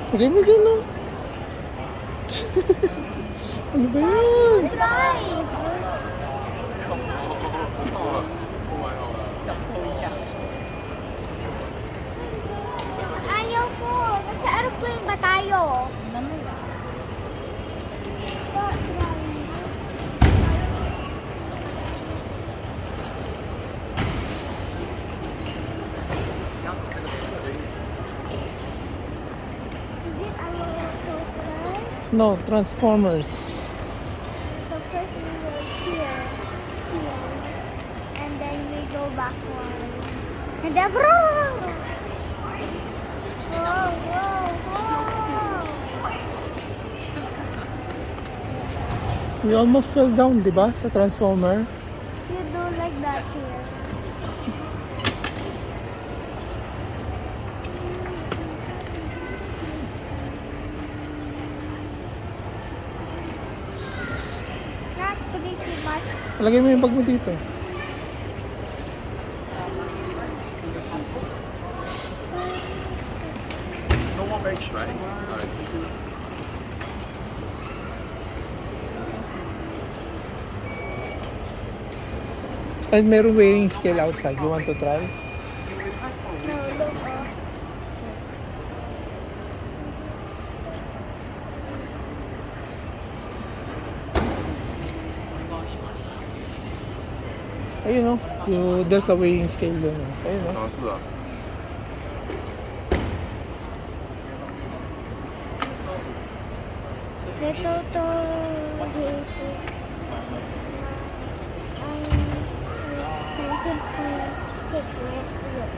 Lagay mo dyan, no? Ano ba yan? Drive! Ayaw ko. Nasa aeroplane ba tayo? Is it our aeroplane? No, Transformers. So first we go here, and then we go backward. And then whoa, whoa. We almost fell down, di ba? Sa Transformer. You do like that here. Not pretty much. Lagay mo yung bag mo dito. No more bags, right? Alright. And meron weighing scale outside. You want to try? No, look off. Ayun, no? There's a weighing scale doon. Ayun, no? 是啊。 The total weight is 19.6, right? Look.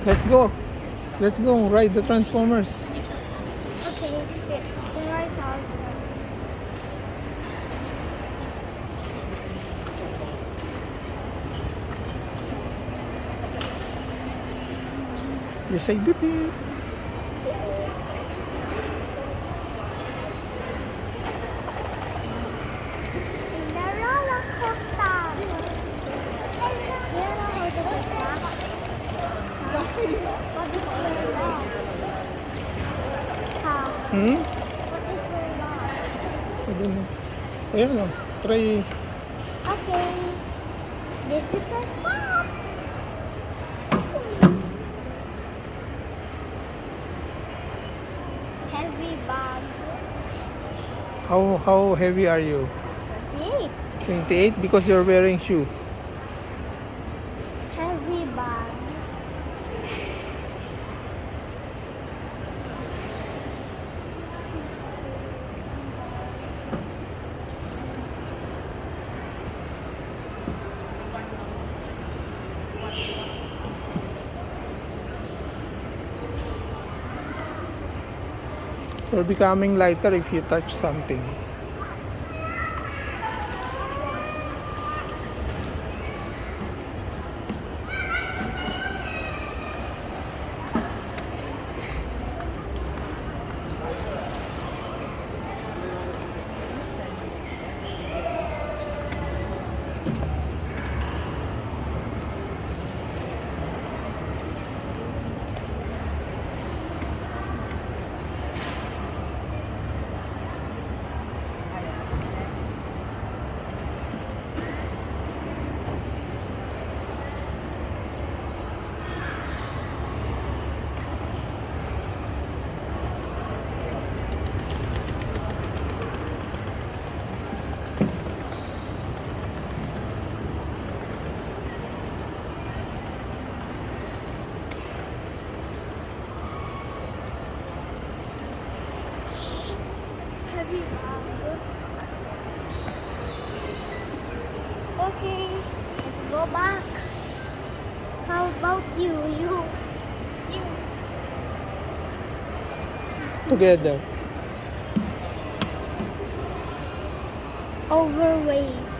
Let's go. Let's go ride the Transformers. Okay, good. There are some. You say beep beep. The roller coaster. You know how to get back? What if we're lost? How? Hmm? What if we're lost? I don't know. Ayan, no? Try. Okay. This is our stop. Heavy bag. How heavy are you? Okay. 28? Because you're wearing shoes. Heavy bag. You're becoming lighter if you touch something. Heavy bag. Okay. Let's go back. How about you? You. Together. Overweight.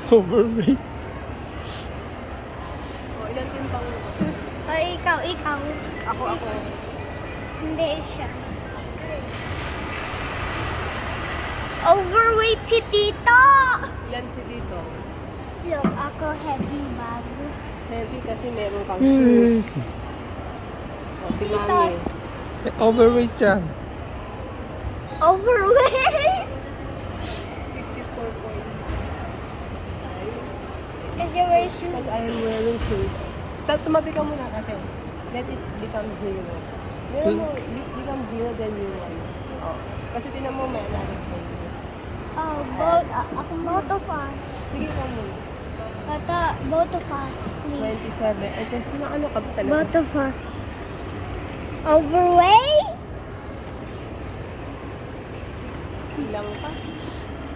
Overweight. Ay, ikaw. Ako. Hindi siya. Overweight si Tito! Ilan si dito? look, ako heavy bag. Heavy kasi meron kang Hmm. shoes. O, si Mami. Tapos, Overweight yan. overweight. 64.5. Kasi wear shoes. Because I am wearing shoes. Tumabi ka muna kasi. Let it become zero. Meron mo, become zero, then you one. Oh. Kasi tinan mo, may another point. Oh, both of us. Sige ka muna. Both of us, please. 27. Ito, ano ka ba talaga? Both of us. Overweight? Ilang ka?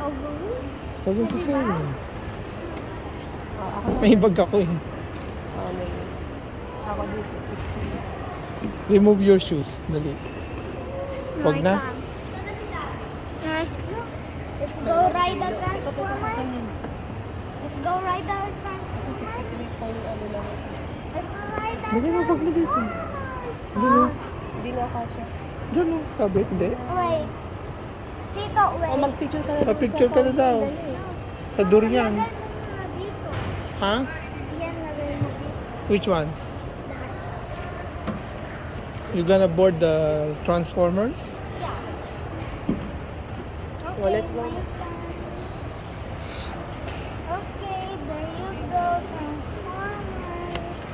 Overweight? Sabi ko sa'yo. Ako na. May bag ako eh. Ano yun? Ako dito, 60. Remove your shoes. Dali. Wag na. Let's go ride the Transformers. Let's go ride the Transformers. Kasi 63 pa yung ano lang. Let's ride the Dali mo bag na dito. Transformers. Gano'n. Hindi na kasha. Gano'n. Sabi, hindi. Wait. Tito, O, wait. mag-picture ka na doon Picture sa ka na daw. fountain, dali. Sa durian. Lagay mo na dito. Ha? Yan, lagay mo dito. Which one? You gonna board the Transformers? Yes. Well, let's go. Okay, there you go, Transformers.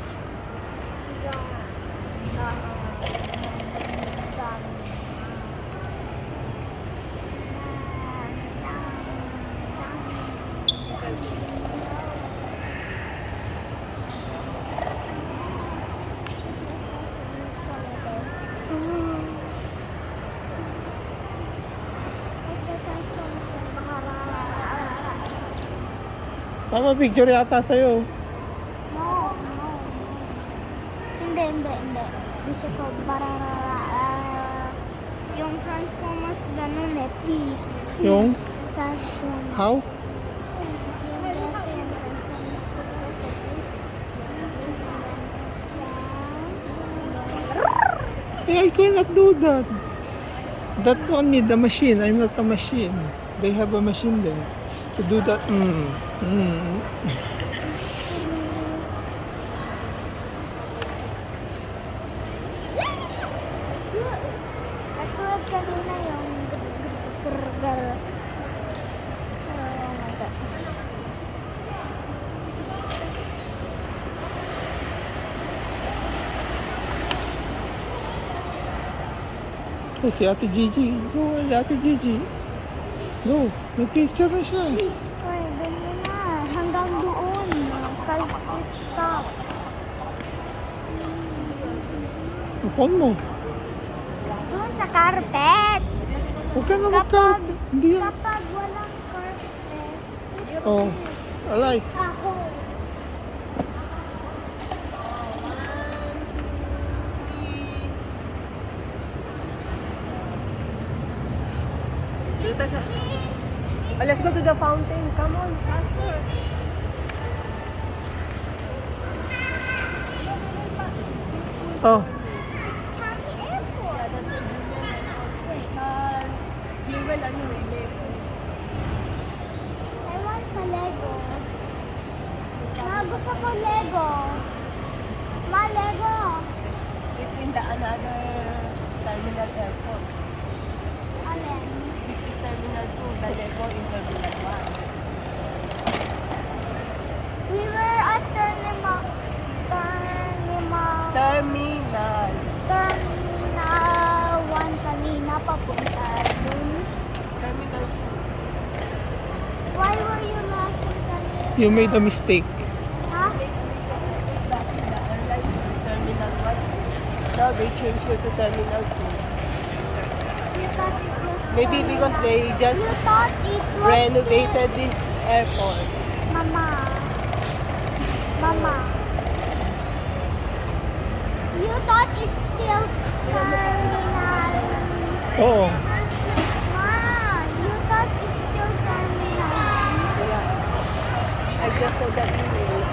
Tama, picture yata sa'yo. No. Hindi. Gusto ko yung Transformers ganun eh, please. Yung? Transformers. How? Hey, I cannot do that. That one need a machine. I'm not a machine. They have a machine there to do that. Katulad kanina yung burger. Oh my God. Oh, si Ate Gigi. Go, Ate Gigi. Go. Nag-picture na siya. Please, pwede mo na. Hanggang doon. Cause it stop. Ang phone mo. Doon sa carpet. Huwag ka na mag-carpet. Hindi yan. Kapag walang carpet. Oh, alright. Ako. Dito sa... Oh, let's go to the fountain. Come on, faster. Oh, Changi Airport. Jewel, ano may Lego. I want sa Lego. Gusto ko Lego. Lego. It's in the another terminal airport. Alin? This is terminal 2, the Lego in terminal 1. We were at Terminal Terminal. 1 kanina papunta dun. Terminal 2. Why were you laughing kanina? you made a mistake. Ha? The airline is terminal 1. Now they changed you to terminal 2. You thought it was Maybe because they just You thought it was renovated this airport. Mama. You thought it's still terminal. Oo. Ma, you thought it's still terminal. Yeah. I just saw that email.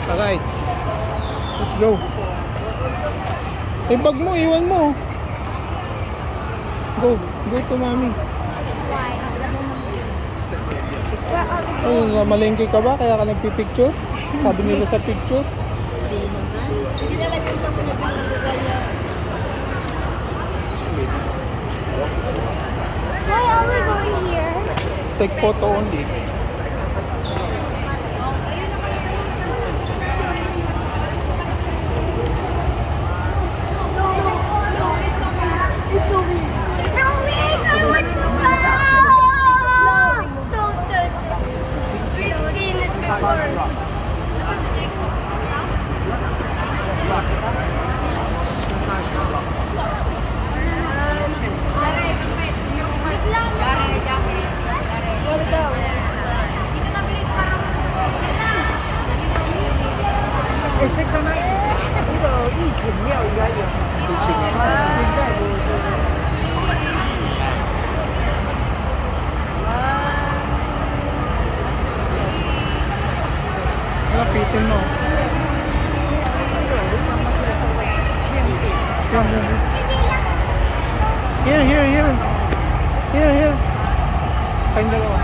Alright. Eh, bag mo, iwan mo. Go. Go to mommy. Why? Ano, malengke ka ba? Kaya ka nagpipicture? Sabi nila sa picture. Why are we going here? Take photo only. It's over here. No, wait, I want to go. Don't touch it. We've seen it before. Lapitin mo. Here. Here. Kayong dalawa.